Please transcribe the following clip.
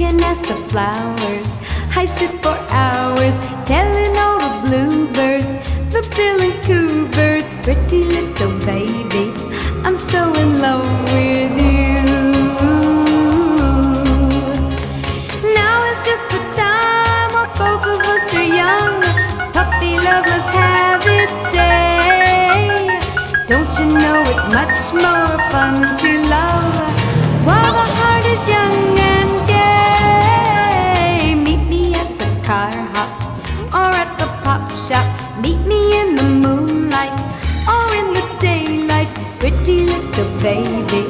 can ask the flowers. I sit for hours telling all the bluebirds, the bill and coo birds, pretty little baby, I'm so in love with you. Now is just the time while both of us are young. Puppy love must have its day. Don't you know it's much more fun to love while the heart is young and gay? Meet me at the car hop or at the pop shop. Meet me in the moonlight or in the daylight, pretty little baby,